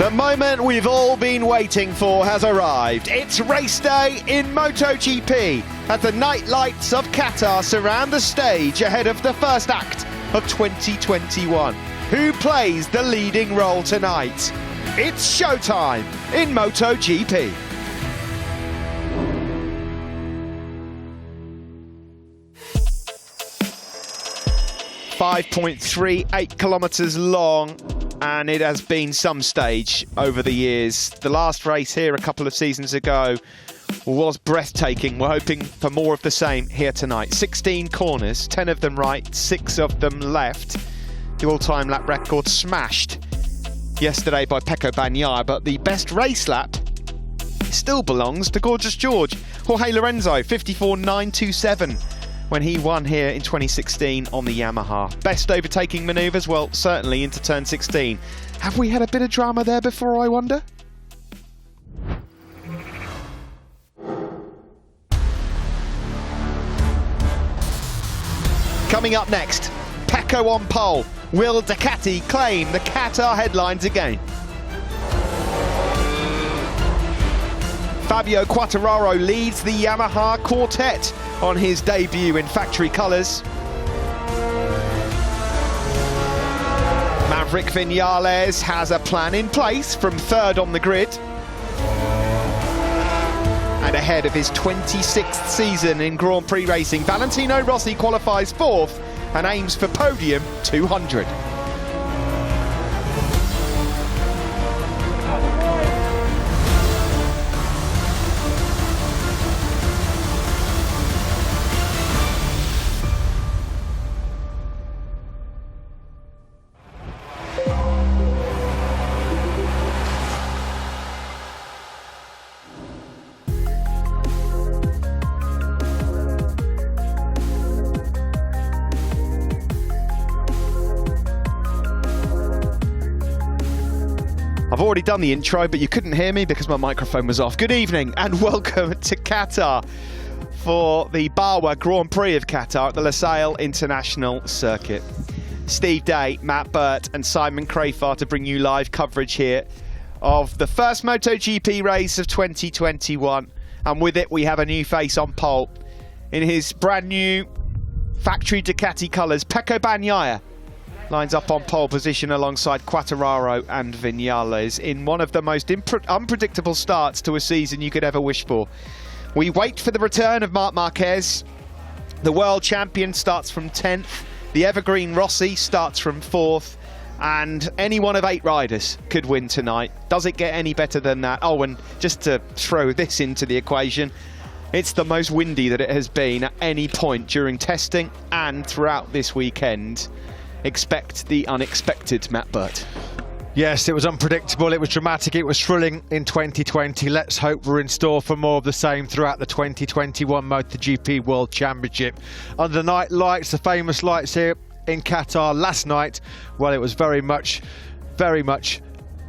The moment we've all been waiting for has arrived. It's race day in MotoGP as the night lights of Qatar surround the stage ahead of the first act of 2021. Who plays the leading role tonight? It's showtime in MotoGP. .38 kilometres long, and it has been some stage over the years. The last race here a couple of seasons ago was breathtaking. We're hoping for more of the same here tonight. 16 corners, 10 of them right, 6 of them left. The all-time lap record smashed yesterday by Pecco Bagnaia, but the best race lap still belongs to Gorgeous George. Jorge Lorenzo, 54.927. when he won here in 2016 on the Yamaha. Best overtaking manoeuvres? Well, certainly into turn 16. Have we had a bit of drama there before, I wonder? Coming up next, Pecco on pole. Will Ducati claim the Qatar headlines again? Fabio Quartararo leads the Yamaha quartet on his debut in factory colours. Maverick Vinales has a plan in place from third on the grid. And ahead of his 26th season in Grand Prix racing, Valentino Rossi qualifies fourth and aims for podium 200. I've already done the intro, but you couldn't hear me because my microphone was off. Good evening and welcome to Qatar for the Bawa Grand Prix of Qatar at the Losail International Circuit. Steve Day, Matt Burt and Simon Crafar to bring you live coverage here of the first MotoGP race of 2021. And with it, we have a new face on pole. In his brand new factory Ducati colours, Pecco Bagnaia lines up on pole position alongside Quartararo and Vinales in one of the most unpredictable starts to a season you could ever wish for. We wait for the return of Marc Marquez. The world champion starts from 10th. The evergreen Rossi starts from 4th. And any one of 8 riders could win tonight. Does it get any better than that? Oh, and just to throw this into the equation, it's the most windy that it has been at any point during testing and throughout this weekend. Expect the unexpected, Matt Burt. Yes, it was unpredictable, it was dramatic, it was thrilling in 2020. Let's hope we're in store for more of the same throughout the 2021 MotoGP World Championship. Under the night lights, the famous lights here in Qatar last night, well, it was very much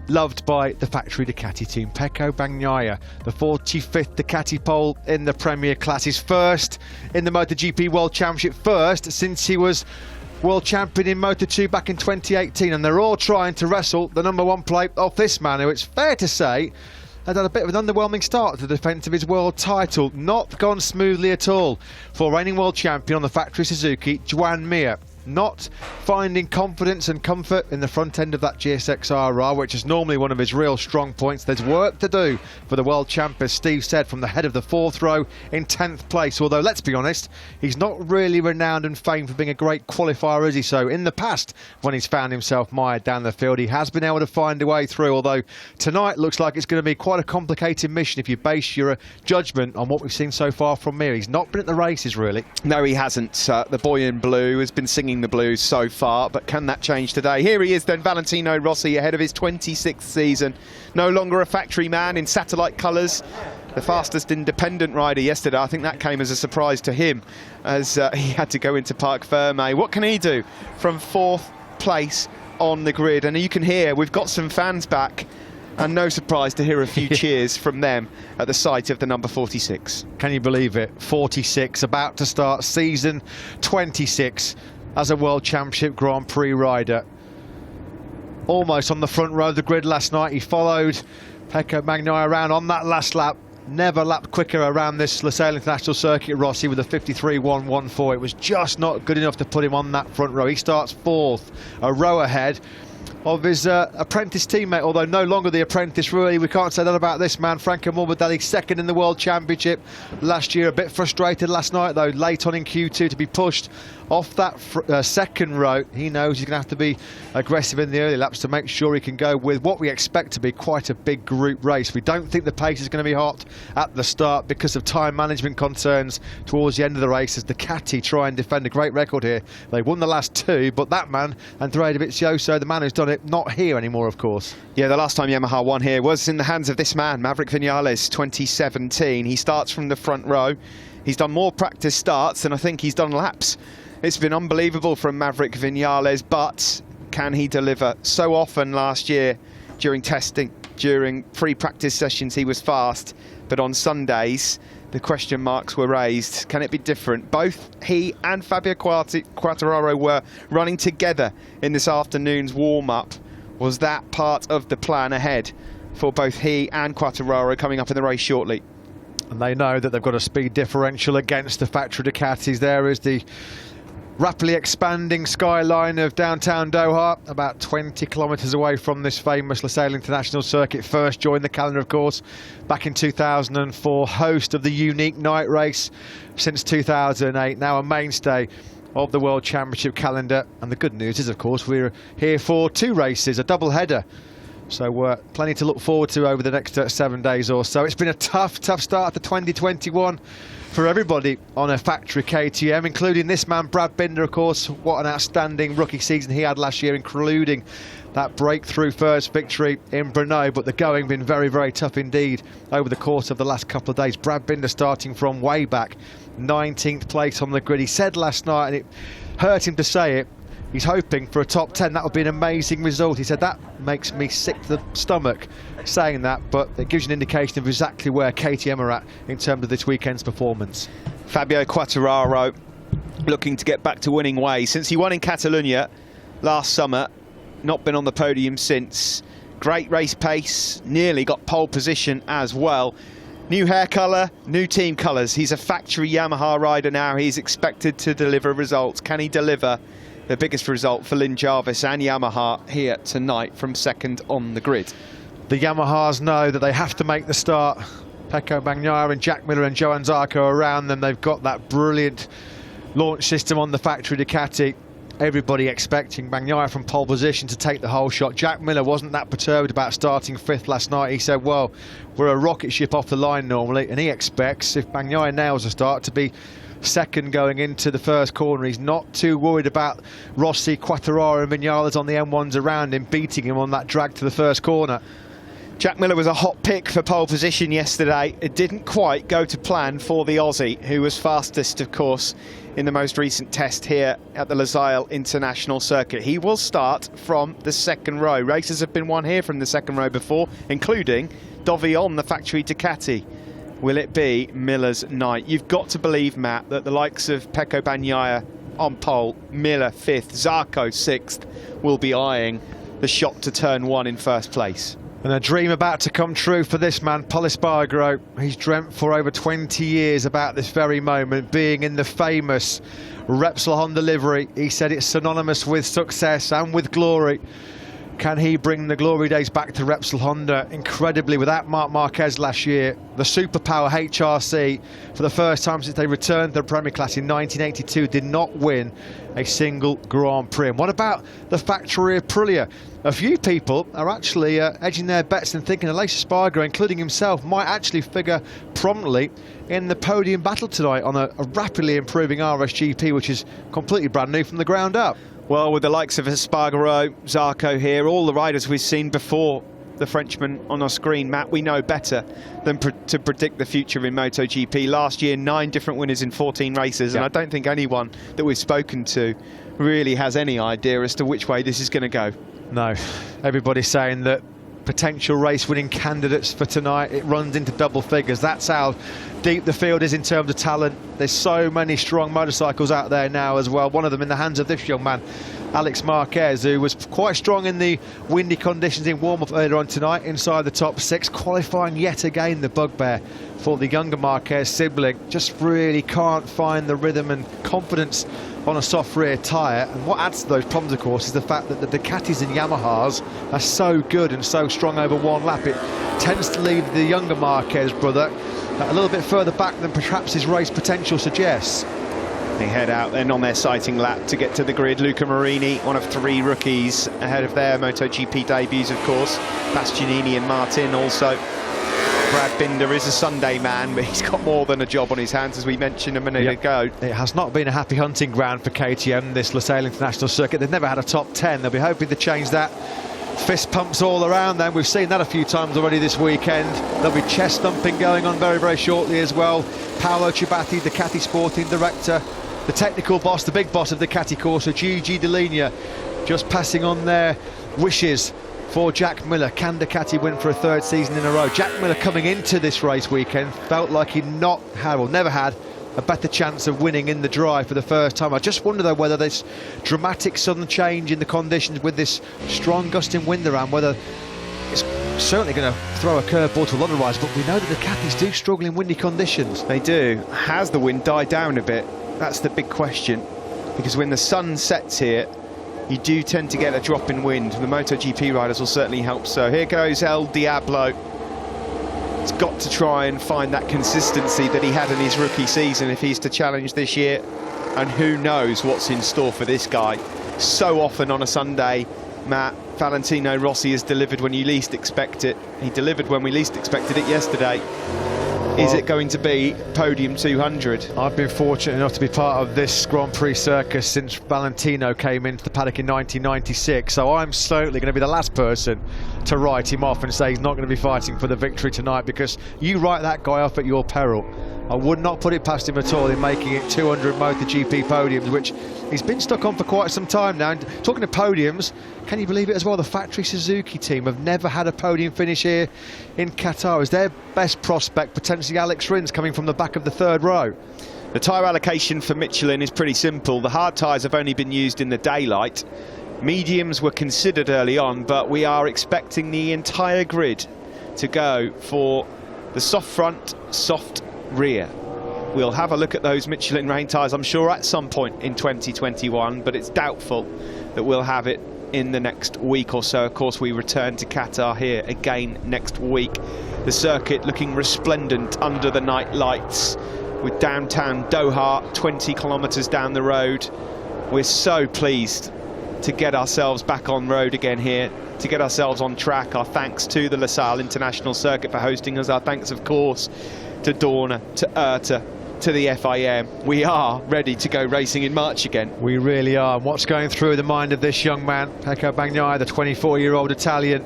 loved by the factory Ducati team. Pecco Bagnaia, the 45th Ducati pole in the Premier class, his first in the MotoGP World Championship, first since he was world champion in Moto2 back in 2018, and they're all trying to wrestle the #1 plate off this man, who it's fair to say had a bit of an underwhelming start to the defence of his world title. Not gone smoothly at all for reigning world champion on the factory Suzuki, Joan Mir. Not finding confidence and comfort in the front end of that GSX-RR, which is normally one of his real strong points. There's work to do for the world champ, as Steve said, from the head of the 4th row in 10th place. Although, let's be honest, he's not really renowned and famed for being a great qualifier, is he? So in the past, when he's found himself mired down the field, he has been able to find a way through. Although tonight looks like it's going to be quite a complicated mission if you base your judgment on what we've seen so far from Mir. He's not been at the races, really. No, he hasn't. The boy in blue has been singing the blues so far, but can that change today? Here he is then, Valentino Rossi, ahead of his 26th season. No longer a factory man in satellite colours. The fastest independent rider yesterday. I think that came as a surprise to him as he had to go into Parc Fermé. What can he do from 4th place on the grid? And you can hear we've got some fans back, and no surprise to hear a few cheers from them at the sight of the number 46. Can you believe it? 46, about to start season 26 as a World Championship Grand Prix rider. almost on the front row of the grid last night. He followed Pecco Bagnaia around on that last lap. Never lapped quicker around this Losail International Circuit, Rossi, with a 53.114. It was just not good enough to put him on that front row. He starts fourth, a row ahead of his apprentice teammate, although no longer the apprentice really. We can't say that about this man. Franco Morbidelli, second in the World Championship last year. A bit frustrated last night though, late on in Q2 to be pushed off that second row. He knows he's going to have to be aggressive in the early laps to make sure he can go with what we expect to be quite a big group race. We don't think the pace is going to be hot at the start because of time management concerns towards the end of the race as Ducati try and defend a great record here. They won the last two, but that man, Andrea Dovizioso, the man who's done it, not here anymore, of course. Yeah, the last time Yamaha won here was in the hands of this man, Maverick Vinales, 2017. He starts from the front row. He's done more practice starts than I think he's done laps. It's been unbelievable from Maverick Vinales, but can he deliver? So often last year during testing, during pre-practice sessions, he was fast, but on Sundays, the question marks were raised. Can it be different? Both he and Fabio Quartararo were running together in this afternoon's warm-up. Was that part of the plan ahead for both he and Quartararo coming up in the race shortly? And they know that they've got a speed differential against the factory Ducatis. There is the rapidly expanding skyline of downtown Doha, about 20 kilometres away from this famous Losail International Circuit. First joined the calendar, of course, back in 2004, host of the unique night race since 2008, now a mainstay of the World Championship calendar. And the good news is, of course, we're here for two races, a double header. So plenty to look forward to over the next 7 days or so. It's been a tough start to 2021 for everybody on a factory KTM, including this man, Brad Binder, of course. What an outstanding rookie season he had last year, including that breakthrough first victory in Brno. But the going been very, very tough indeed over the course of the last couple of days. Brad Binder starting from way back, 19th place on the grid. He said last night, and it hurt him to say it, he's hoping for a top 10. That would be an amazing result. He said, that makes me sick to the stomach saying that, but it gives you an indication of exactly where KTM are at in terms of this weekend's performance. Fabio Quartararo looking to get back to winning ways. Since he won in Catalonia last summer, not been on the podium since. Great race pace, nearly got pole position as well. New hair colour, new team colours. He's a factory Yamaha rider now. He's expected to deliver results. Can he deliver the biggest result for Lynn Jarvis and Yamaha here tonight from second on the grid? The Yamahas know that they have to make the start. Pecco Bagnaia and Jack Miller and Johann Zarco around them. They've got that brilliant launch system on the factory Ducati. Everybody expecting Bagnaia from pole position to take the whole shot. Jack Miller wasn't that perturbed about starting fifth last night. He said, well, we're a rocket ship off the line normally, and he expects, if Bagnaia nails a start, to be second going into the first corner. He's not too worried about Rossi, Quartararo and Vinales on the M1s around him, beating him on that drag to the first corner. Jack Miller was a hot pick for pole position yesterday. It didn't quite go to plan for the Aussie, who was fastest, of course, in the most recent test here at the Losail International Circuit. He will start from the second row. Races have been won here from the second row before, including Dovi on the factory Ducati. Will it be Miller's night? You've got to believe, Matt, that the likes of Pecco Bagnaia on pole, Miller fifth, Zarco sixth, will be eyeing the shot to turn one in first place. And a dream about to come true for this man, Pol Espargaro. He's dreamt for over 20 years about this very moment, being in the famous Repsol Honda livery. He said it's synonymous with success and with glory. Can he bring the glory days back to Repsol Honda? Incredibly, without Marc Marquez last year, the superpower HRC, for the first time since they returned to the Premier Class in 1982, did not win a single Grand Prix. And what about the factory Aprilia? A few people are actually edging their bets and thinking Aleix Espargaro, including himself, might actually figure prominently in the podium battle tonight on a rapidly improving RSGP, which is completely brand new from the ground up. Well, with the likes of Espargaro, Zarco here, all the riders we've seen before the Frenchman on our screen, Matt, we know better than to predict the future in MotoGP. Last year, 9 different winners in 14 races, and I don't think anyone that we've spoken to really has any idea as to which way this is going to go. No, everybody's saying that potential race-winning candidates for tonight. It runs into double figures. That's how deep the field is in terms of talent. There's so many strong motorcycles out there now as well. One of them in the hands of this young man, Alex Marquez, who was quite strong in the windy conditions in warm-up earlier on tonight, inside the top 6, qualifying yet again the bugbear for the younger Marquez sibling. Just really can't find the rhythm and confidence on a soft rear tyre, and what adds to those problems, of course, is the fact that the Ducatis and Yamahas are so good and so strong over one lap. It tends to leave the younger Marquez brother a little bit further back than perhaps his race potential suggests. They head out then on their sighting lap to get to the grid. Luca Marini, one of 3 rookies ahead of their MotoGP debuts, of course. Bastianini and Martin also. Brad Binder is a Sunday man, but he's got more than a job on his hands, as we mentioned a minute ago. It has not been a happy hunting ground for KTM, this Losail International Circuit. They've never had a top 10. They'll be hoping to change that. Fist pumps all around them. We've seen that a few times already this weekend. There'll be chest thumping going on very, very shortly as well. Paolo Ciabatti, Ducati Sporting Director, the technical boss, the big boss of Ducati Corsa, Gigi Dell'Igna, just passing on their wishes for Jack Miller. Can Ducati win for a 3rd season in a row? Jack Miller, coming into this race weekend, felt like he'd never had a better chance of winning in the drive for the first time. I just wonder though whether this dramatic sudden change in the conditions with this strong gusting wind around, whether it's certainly going to throw a curveball to a lot of riders, but we know that the Ducatis do struggle in windy conditions. They do. Has the wind died down a bit? That's the big question, because when the sun sets here, you do tend to get a drop in wind. The MotoGP riders will certainly help. So here goes El Diablo. He's got to try and find that consistency that he had in his rookie season if he's to challenge this year. And who knows what's in store for this guy. So often on a Sunday, Matt, Valentino Rossi has delivered when you least expect it. He delivered when we least expected it yesterday. Is it going to be podium 200? I've been fortunate enough to be part of this Grand Prix circus since Valentino came into the paddock in 1996, so I'm certainly going to be the last person to write him off and say he's not going to be fighting for the victory tonight, because you write that guy off at your peril. I would not put it past him at all in making it 200 MotoGP podiums, which he's been stuck on for quite some time now. And talking of podiums, can you believe it as well? The factory Suzuki team have never had a podium finish here in Qatar. Is their best prospect potentially Alex Rins coming from the back of the 3rd row? The tyre allocation for Michelin is pretty simple. The hard tyres have only been used in the daylight. Mediums were considered early on, but we are expecting the entire grid to go for the soft front, soft rear. We'll have a look at those Michelin rain tyres, I'm sure, at some point in 2021, but it's doubtful that we'll have it in the next week or so. Of course, we return to Qatar here again next week. The circuit looking resplendent under the night lights, with downtown Doha 20 kilometres down the road. We're so pleased to get ourselves back on road again here, to get ourselves on track. Our thanks to the Losail International Circuit for hosting us. Our thanks, of course, to Dorna, to Erta, to the FIM. We are ready to go racing in March again. We really are. And what's going through the mind of this young man, Pecco Bagnaia, the 24-year-old Italian?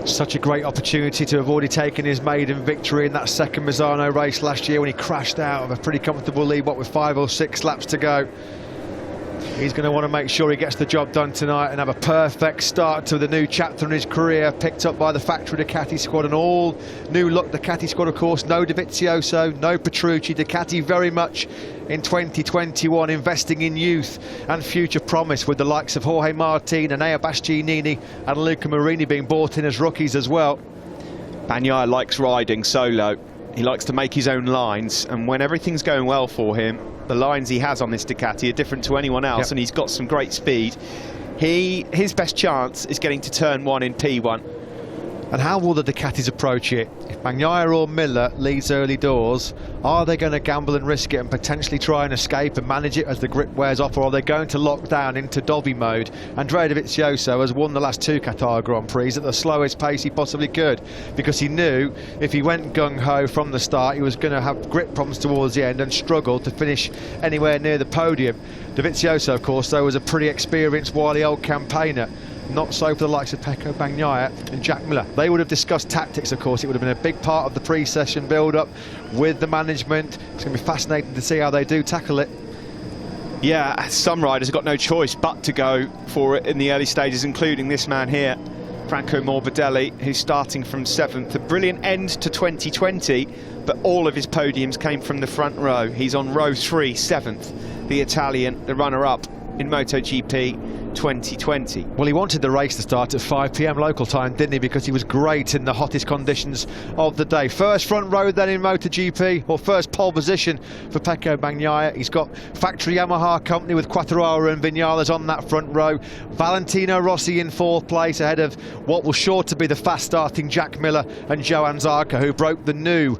Such a great opportunity to have already taken his maiden victory in that 2nd Misano race last year when he crashed out of a pretty comfortable lead, what, with 5 or 6 laps to go. He's going to want to make sure he gets the job done tonight and have a perfect start to the new chapter in his career, picked up by the factory Ducati squad, an all new look Ducati squad, of course. No Dovizioso, no Petrucci. Ducati very much in 2021 investing in youth and future promise, with the likes of Jorge Martin, Enea Bastianini and Luca Marini being brought in as rookies as well. Bagnaia likes riding solo. He likes to make his own lines, and when everything's going well for him, the lines he has on this Ducati are different to anyone else. Yep. And he's got some great speed. His best chance is getting to turn 1 in P1. And how will the Ducatis approach it? If Bagnaia or Miller leads early doors, are they going to gamble and risk it and potentially try and escape and manage it as the grip wears off, or are they going to lock down into Dovi mode? Andrea Dovizioso has won the last 2 Qatar Grand Prix at the slowest pace he possibly could, because he knew if he went gung-ho from the start, he was going to have grip problems towards the end and struggle to finish anywhere near the podium. Dovizioso, of course, though, was a pretty experienced, wily old campaigner. Not so for the likes of Pecco Bagnaia and Jack Miller. They would have discussed tactics, of course. It would have been a big part of the pre-session build-up with the management. It's going to be fascinating to see how they do tackle it. Yeah, some riders have got no choice but to go for it in the early stages, including this man here, Franco Morbidelli, who's starting from 7th. A brilliant end to 2020, but all of his podiums came from the front row. He's on row 3, 7th, the Italian, the runner-up in MotoGP 2020. Well, he wanted the race to start at 5 p.m. local time, didn't he? Because he was great in the hottest conditions of the day. First front row then in MotoGP, or first pole position for Pecco Bagnaia. He's got factory Yamaha company with Quartararo and Vinales on that front row. Valentino Rossi in 4th place ahead of what was sure to be the fast-starting Jack Miller and Johann Zarco, who broke the new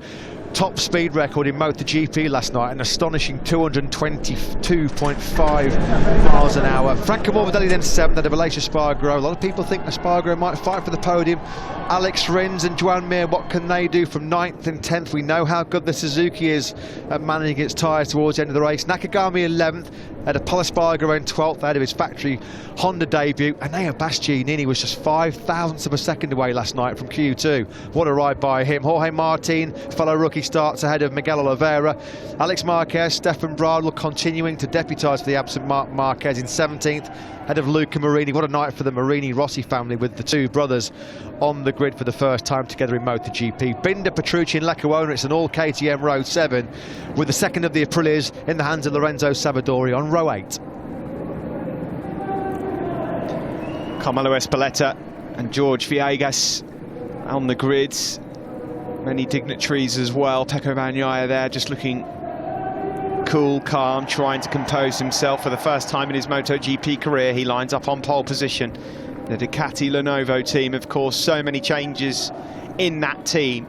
top speed record in MotoGP last night, an astonishing 222.5 miles an hour. Franco Morbidelli then 7th, ahead of Aleix Espargaro. A lot of people think Espargaro might fight for the podium. Alex Rins and Joan Mir, what can they do from 9th and 10th? We know how good the Suzuki is at managing its tyres towards the end of the race. Nakagami 11th, ahead of Pol Espargaro in 12th, ahead of his factory Honda debut. And Enea Bastianini was just 0.05 of a second away last night from Q2. What a ride by him. Jorge Martin, fellow rookie, starts ahead of Miguel Oliveira. Alex Marquez, Stefan Bradl continuing to deputise for the absent Marc Marquez in 17th, ahead of Luca Marini. What a night for the Marini-Rossi family, with the two brothers on the grid for the first time together in MotoGP. Binder, Petrucci and Lecuona. It's an all KTM row 7, with the second of the Aprilias in the hands of Lorenzo Savadori on row 8. Carmelo Espeleta and George Viegas on the grids. Many dignitaries as well. Pecco Bagnaia there, just looking cool, calm, trying to compose himself for the first time in his MotoGP career. He lines up on pole position. The Ducati Lenovo team, of course, so many changes in that team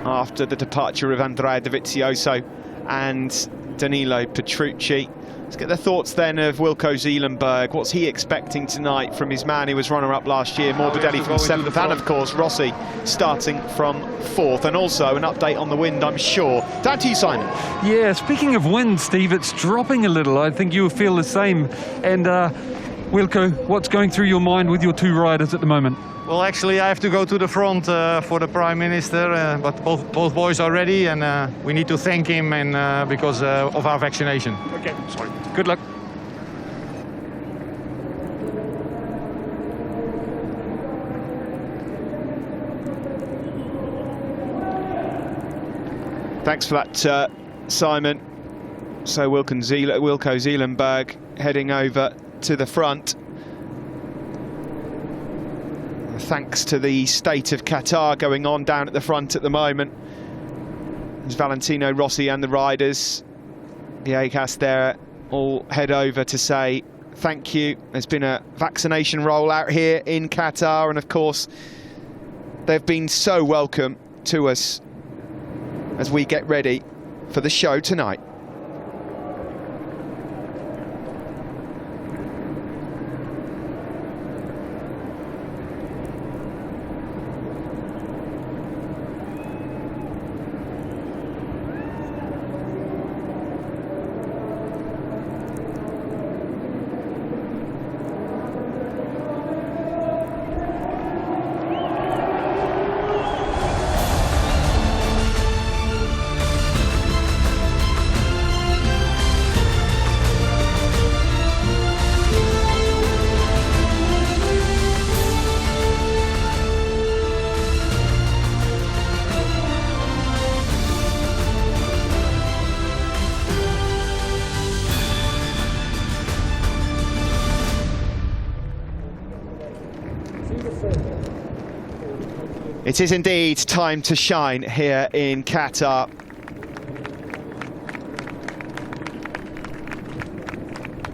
after the departure of Andrea Dovizioso and Danilo Petrucci. Let's get the thoughts then of Wilco Zeelenberg. What's he expecting tonight from his man who was runner-up last year, Morbidelli from 7th, and of course Rossi starting from 4th, and also an update on the wind, I'm sure. Down to you, Simon. Yeah, speaking of wind, Steve, it's dropping a little. I think you feel the same. And Wilco, what's going through your mind with your two riders at the moment? Well, actually, I have to go to the front for the Prime Minister, but both boys are ready, and we need to thank him and because of our vaccination. Okay, sorry. Good luck. Thanks for that, Simon. So Wilco Zeelenberg heading over to the front. Thanks to the state of Qatar going on down at the front at the moment. There's Valentino Rossi and the riders. The ACAS there all head over to say thank you. There's been a vaccination rollout here in Qatar, and of course they've been so welcome to us as we get ready for the show tonight. It is indeed time to shine here in Qatar.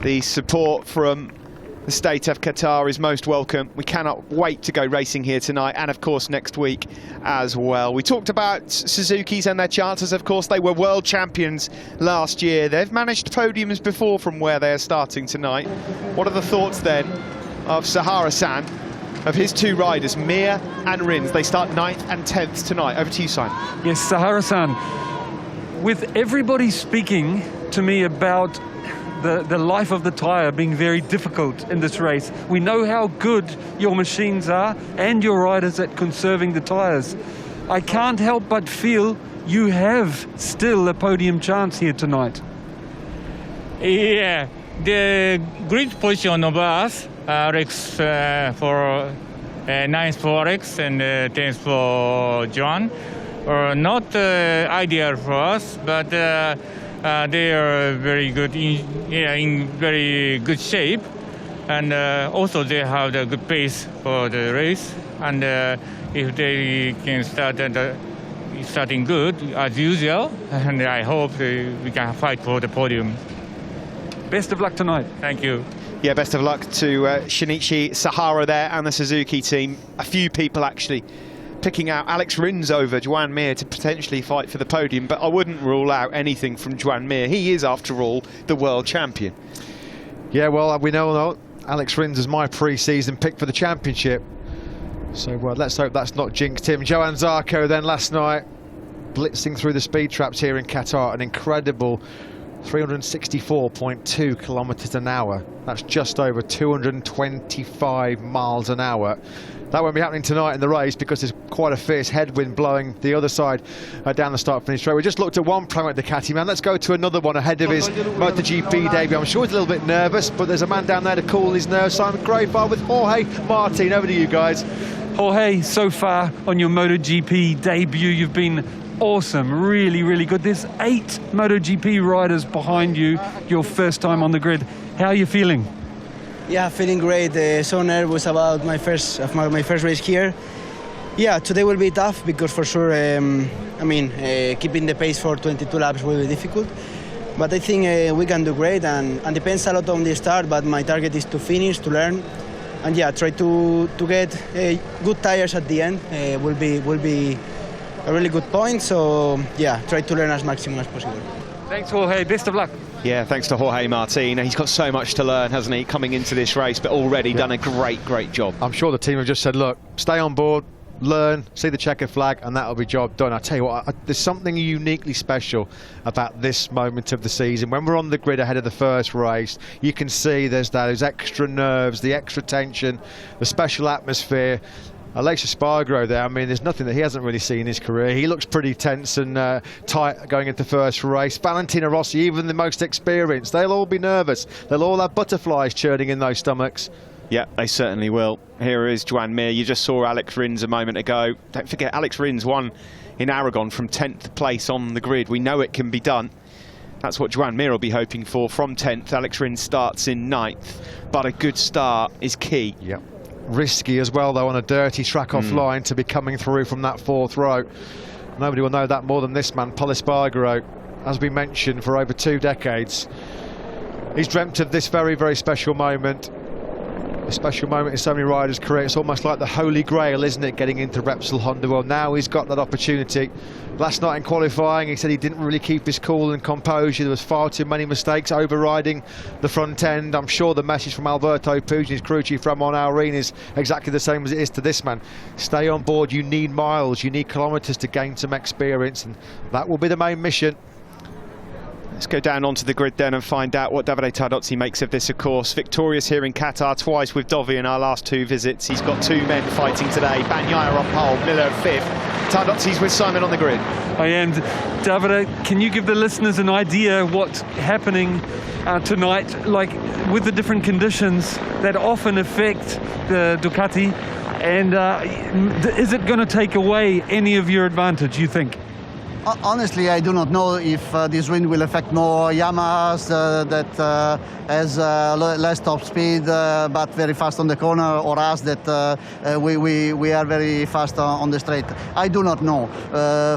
The support from the state of Qatar is most welcome. We cannot wait to go racing here tonight, and of course next week as well. We talked about Suzuki's and their chances. Of course, they were world champions last year. They've managed podiums before from where they're starting tonight. What are the thoughts then of Sahara-san, of his two riders, Mir and Rins? They start 9th and 10th tonight. Over to you, Simon. Yes, Sahara-san, with everybody speaking to me about the life of the tyre being very difficult in this race, we know how good your machines are and your riders at conserving the tyres. I can't help but feel you have still a podium chance here tonight. Yeah, the grid position of us, Alex, for ninth for Alex and 10th for Joan. Not ideal for us, but they are very good in very good shape, and also they have the good pace for the race. And if they can starting good as usual, and I hope we can fight for the podium. Best of luck tonight. Thank you. Yeah, best of luck to Shinichi Sahara there and the Suzuki team. A few people actually picking out Alex Rins over Joan Mir to potentially fight for the podium, but I wouldn't rule out anything from Joan Mir. He is, after all, the world champion. Yeah, well, we know Alex Rins is my pre-season pick for the championship. So let's hope that's not jinxed him. Johann Zarco then last night, blitzing through the speed traps here in Qatar, an incredible 364.2 kilometers an hour. That's just over 225 miles an hour. That won't be happening tonight in the race because there's quite a fierce headwind blowing the other side down the start-finish straight. We just looked at one promo at Ducati, man. Let's go to another one ahead of his MotoGP debut. I'm sure he's a little bit nervous, but there's a man down there to cool his nerves. Simon Grayfar with Jorge Martin. Over to you guys. Jorge, so far on your MotoGP debut, you've been awesome, really, really good. There's 8 MotoGP riders behind you, your first time on the grid. How are you feeling? Yeah, feeling great. So nervous about my first race here. Yeah, today will be tough because for sure, keeping the pace for 22 laps will be difficult. But I think we can do great, and depends a lot on the start. But my target is to finish, to learn, and yeah, try to get good tires at the end. Will be a really good point. So yeah, try to learn as maximum as possible. Thanks, Jorge. Best of luck. Yeah, thanks to Jorge Martin. He's got so much to learn, hasn't he, coming into this race, but already done a great job. I'm sure the team have just said, look, stay on board, learn, see the checker flag, and that'll be job done. I tell you what, there's something uniquely special about this moment of the season. When we're on the grid ahead of the first race, you can see there's those extra nerves, the extra tension, the special atmosphere. Aleix Espargaro there, I mean, there's nothing that he hasn't really seen in his career. He looks pretty tense and tight going into the first race. Valentino Rossi, even the most experienced, they'll all be nervous. They'll all have butterflies churning in those stomachs. Yeah, they certainly will. Here is Joan Mir. You just saw Alex Rins a moment ago. Don't forget, Alex Rins won in Aragon from 10th place on the grid. We know it can be done. That's what Joan Mir will be hoping for from 10th. Alex Rins starts in 9th, but a good start is key. Yep. Risky as well, though, on a dirty track offline to be coming through from that 4th row. Nobody will know that more than this man, Pol Espargaro. As we mentioned, for over 2 decades, he's dreamt of this very special moment. A special moment in so many riders' career. It's almost like the holy grail, isn't it, getting into Repsol Honda? Well, now he's got that opportunity. Last night in qualifying, he said he didn't really keep his cool and composure. There was far too many mistakes overriding the front end. I'm sure the message from Alberto Puig, his crew chief Ramon Alrin, is exactly the same as it is to this man. Stay on board. You need miles, you need kilometres to gain some experience, and that will be the main mission. Let's go down onto the grid then and find out what Davide Tardozzi makes of this, of course. Victorious here in Qatar, twice with Dovi in our last 2 visits. He's got 2 men fighting today. Bagnaia on pole, Miller 5th. Tardozzi's with Simon on the grid. I am. Davide, can you give the listeners an idea what's happening tonight, like with the different conditions that often affect the Ducati, and is it going to take away any of your advantage, you think? Honestly, I do not know if this wind will affect more Yamahas that has less top speed but very fast on the corner, or us that we are very fast on the straight. I do not know.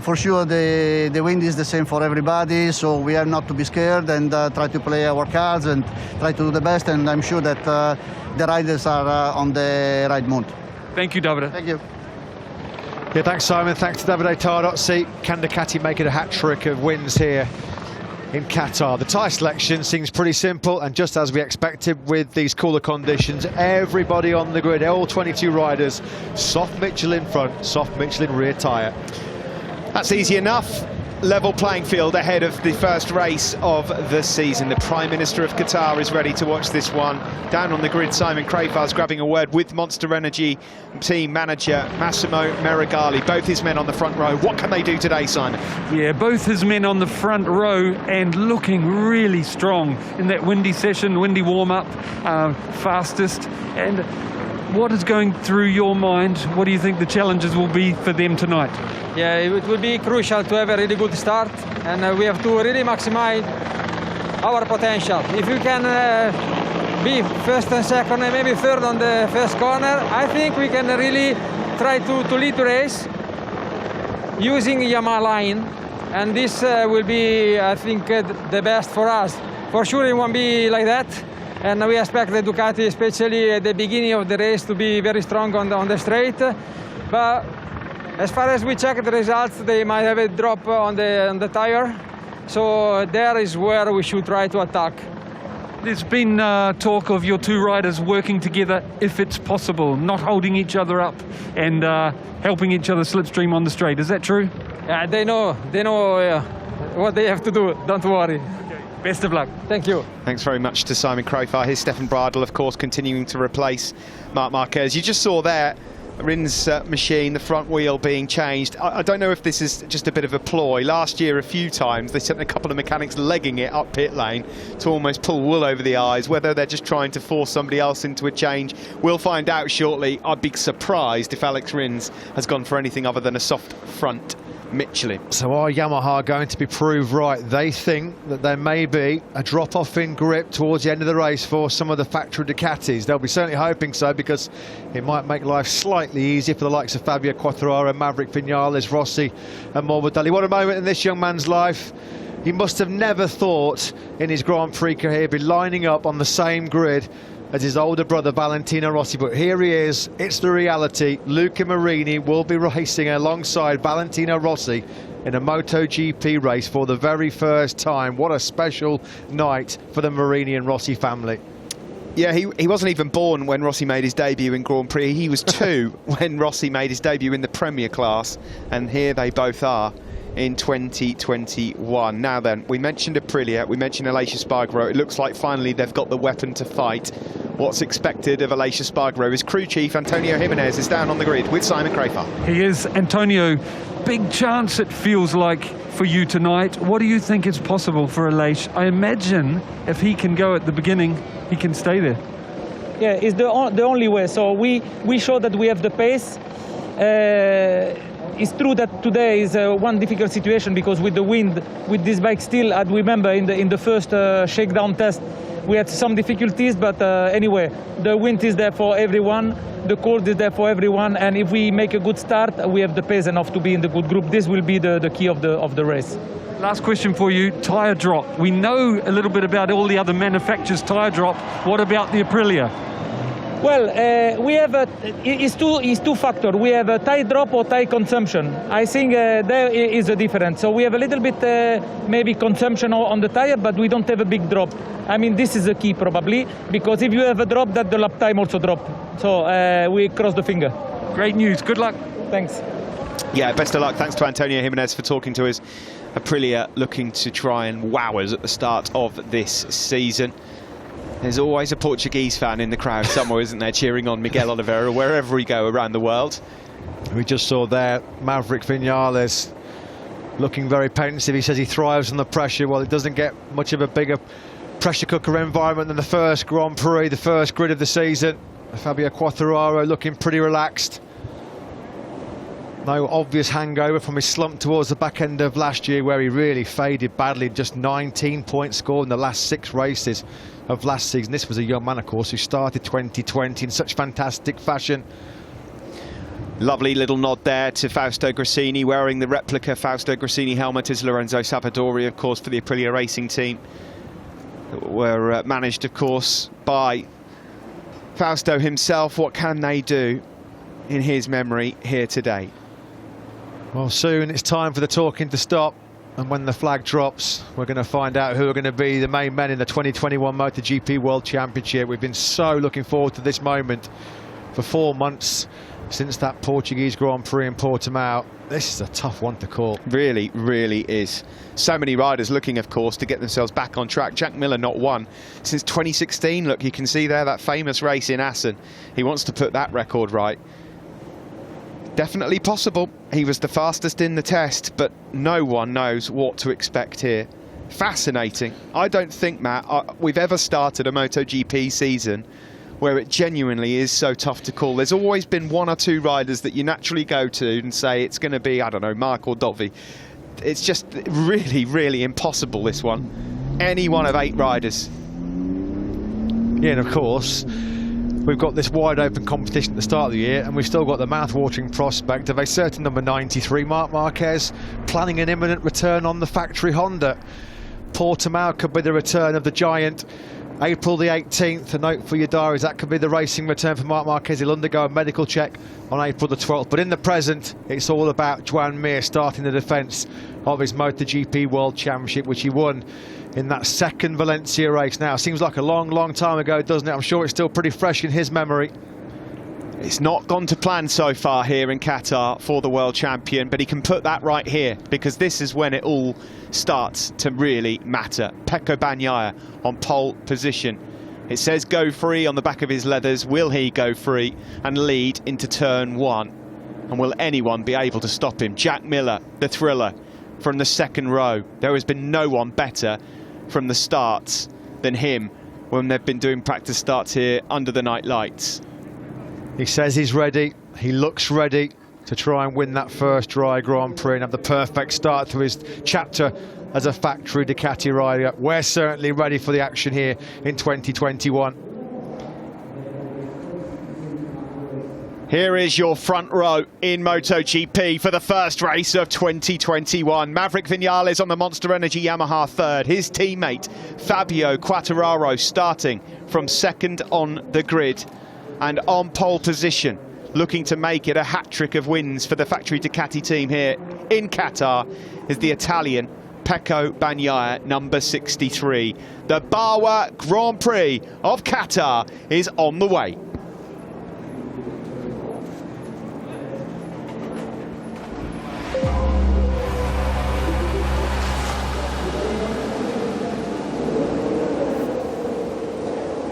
For sure, the wind is the same for everybody, so we are not to be scared and try to play our cards and try to do the best. And I'm sure that the riders are on the right mood. Thank you, Davide. Thank you. Yeah, thanks, Simon. Thanks to Davide Tardozzi. Can Ducati make it a hat-trick of wins here in Qatar? The tyre selection seems pretty simple, and just as we expected with these cooler conditions, everybody on the grid, all 22 riders, soft Michelin front, soft Michelin rear tyre. That's easy enough. Level playing field ahead of the first race of the season. The Prime Minister of Qatar is ready to watch this one. Down on the grid, Simon Crayfar's grabbing a word with Monster Energy team manager Massimo Merigali. Both his men on the front row. What can they do today, Simon? Yeah, both his men on the front row and looking really strong in that windy session, windy warm-up, fastest. And What is going through your mind? What do you think the challenges will be for them tonight? Yeah, it will be crucial to have a really good start, and we have to really maximize our potential. If we can be first and second and maybe third on the first corner, I think we can really try to lead the race using Yamaha line, and this will be, I think, the best for us. For sure it won't be like that, and we expect the Ducati, especially at the beginning of the race, to be very strong on the straight. But as far as we check the results, they might have a drop on the tire, so there is where we should try to attack. There's been talk of your two riders working together if it's possible, not holding each other up and helping each other slipstream on the straight. Is that true? Yeah, they know what they have to do, don't worry. Best of luck. Thank you. Thanks very much to Simon Crowfar. Here's Stefan Bradl, of course, continuing to replace Marc Marquez. You just saw there Rin's machine, the front wheel being changed. I don't know if this is just a bit of a ploy. Last year, a few times, they sent a couple of mechanics legging it up pit lane to almost pull wool over the eyes. Whether they're just trying to force somebody else into a change, we'll find out shortly. I'd be surprised if Alex Rins has gone for anything other than a soft front Michelin. So are Yamaha going to be proved right? They think that there may be a drop-off in grip towards the end of the race for some of the factory Ducatis. They'll be certainly hoping so, because it might make life slightly easier for the likes of Fabio Quartararo, Maverick Vinales, Rossi and Morbidelli. What a moment in this young man's life. He must have never thought in his Grand Prix career he'd be lining up on the same grid as his older brother Valentino Rossi, but here he is. It's the reality. Luca Marini will be racing alongside Valentino Rossi in a MotoGP race for the very first time. What a special night for the Marini and Rossi family. Yeah, he wasn't even born when Rossi made his debut in Grand Prix. He was 2 when Rossi made his debut in the Premier class, and here they both are in 2021. Now then, we mentioned Aprilia, we mentioned Aleix Espargaro. It looks like finally they've got the weapon to fight. What's expected of Aleix Espargaro? His crew chief, Antonio Jimenez, is down on the grid with Simon Crowfar. He is. Antonio, big chance it feels like for you tonight. What do you think is possible for Aleix? I imagine if he can go at the beginning, he can stay there. Yeah, it's the only way. So we show that we have the pace. It's true that today is one difficult situation, because with the wind, with this bike still, I remember in the first shakedown test, we had some difficulties, but anyway, the wind is there for everyone, the cold is there for everyone, and if we make a good start, we have the pace enough to be in the good group. This will be the key of the race. Last question for you, tyre drop. We know a little bit about all the other manufacturers' tyre drop. What about the Aprilia? Well, we have it's two factors. We have a tire drop or tire consumption. I think there is a difference. So we have a little bit maybe consumption on the tire, but we don't have a big drop. I mean, this is the key probably, because if you have a drop, that the lap time also drop. So we cross the finger. Great news. Good luck. Thanks. Yeah, best of luck. Thanks to Antonio Jimenez for talking to us. Aprilia looking to try and wow us at the start of this season. There's always a Portuguese fan in the crowd somewhere, isn't there, cheering on Miguel Oliveira wherever we go around the world. We just saw there Maverick Vinales looking very pensive. He says he thrives under pressure. Well, it doesn't get much of a bigger pressure cooker environment than the first Grand Prix, the first grid of the season. Fabio Quartararo looking pretty relaxed. No obvious hangover from his slump towards the back end of last year, where he really faded badly. Just 19 points scored in the last 6 races of last season. This was a young man, of course, who started 2020 in such fantastic fashion. Lovely little nod there to Fausto Grassini, wearing the replica Fausto Grassini helmet is Lorenzo Savadori, of course, for the Aprilia racing team. Were managed, of course, by Fausto himself. What can they do in his memory here today? Well, soon it's time for the talking to stop, and when the flag drops, we're going to find out who are going to be the main men in the 2021 MotoGP World Championship. We've been so looking forward to this moment for 4 months since that Portuguese Grand Prix in Portimao. This is a tough one to call. Really, really is. So many riders looking, of course, to get themselves back on track. Jack Miller not won since 2016. Look, you can see there that famous race in Assen. He wants to put that record right. Definitely possible. He was the fastest in the test, but no one knows what to expect here. Fascinating. I don't think, Matt, we've ever started a MotoGP season where it genuinely is so tough to call. There's always been one or two riders that you naturally go to and say it's going to be, I don't know, Mark or Dovi. It's just really, really impossible, this one. Any one of 8 riders. Yeah, and of course, we've got this wide open competition at the start of the year, and we've still got the mouth-watering prospect of a certain number 93, Marc Marquez, planning an imminent return on the factory Honda. Portimao could be the return of the giant. April the 18th, a note for your diaries, that could be the racing return for Marc Marquez. He'll undergo a medical check on April the 12th. But in the present, it's all about Joan Mir starting the defence of his MotoGP World Championship, which he won in that second Valencia race. Now, seems like a long, long time ago, doesn't it? I'm sure it's still pretty fresh in his memory. It's not gone to plan so far here in Qatar for the world champion, but he can put that right here, because this is when it all starts to really matter. Pecco Bagnaia on pole position. It says go free on the back of his leathers. Will he go free and lead into turn 1? And will anyone be able to stop him? Jack Miller, the thriller, from the second row. There has been no one better from the starts than him when they've been doing practice starts here under the night lights. He says he's ready. He looks ready to try and win that first dry Grand Prix and have the perfect start to his chapter as a factory Ducati rider. We're certainly ready for the action here in 2021. Here is your front row in MotoGP for the first race of 2021. Maverick Vinales on the Monster Energy Yamaha third. His teammate Fabio Quartararo starting from second on the grid. And on pole position, looking to make it a hat-trick of wins for the factory Ducati team here in Qatar, is the Italian Pecco Bagnaia, number 63. The Barwa Grand Prix of Qatar is on the way.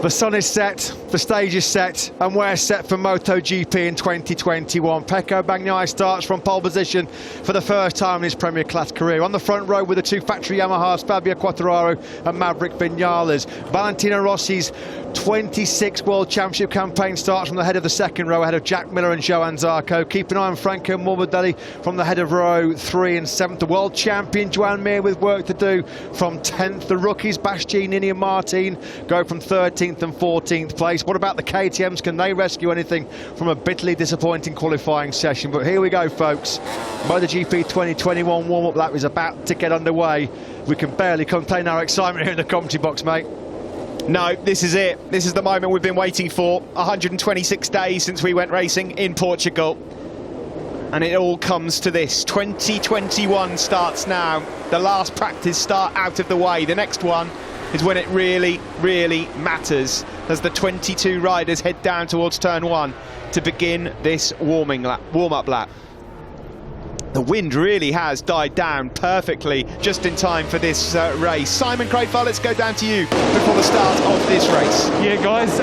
The sun is set, the stage is set, and we're set for MotoGP in 2021. Pecco Bagnaia starts from pole position for the first time in his Premier Class career. On the front row with the 2 factory Yamahas, Fabio Quartararo and Maverick Vinales. Valentino Rossi's 26th World Championship campaign starts from the head of the second row, ahead of Jack Miller and Johann Zarco. Keep an eye on Franco Morbidelli from the head of row 3 and 7th. The world champion Joan Mir with work to do from 10th. The rookies Bastianini and Martin go from 13th and 14th place. What about the KTMs? Can they rescue anything from a bitterly disappointing qualifying session? But here we go, folks. MotoGP 2021 warm-up lap is about to get underway. We can barely contain our excitement here in the commentary box, mate. No, this is it. This is the moment we've been waiting for. 126 days since we went racing in Portugal. And it all comes to this. 2021 starts now. The last practice start out of the way. The next one is when it really, really matters, as the 22 riders head down towards turn 1 to begin this warm-up lap. The wind really has died down perfectly just in time for this race. Simon Crayfar, let's go down to you before the start of this race. Yeah, guys,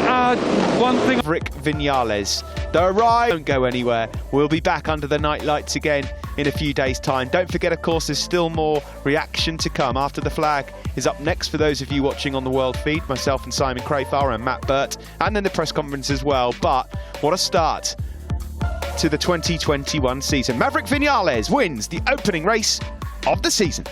one thing. Maverick Vinales, the ride don't go anywhere. We'll be back under the night lights again in a few days' time. Don't forget, of course, there's still more reaction to come. After the Flag is up next for those of you watching on the World Feed, myself and Simon Crayfar and Matt Burt, and then the press conference as well. But what a start to the 2021 season. Maverick Vinales wins the opening race of the season.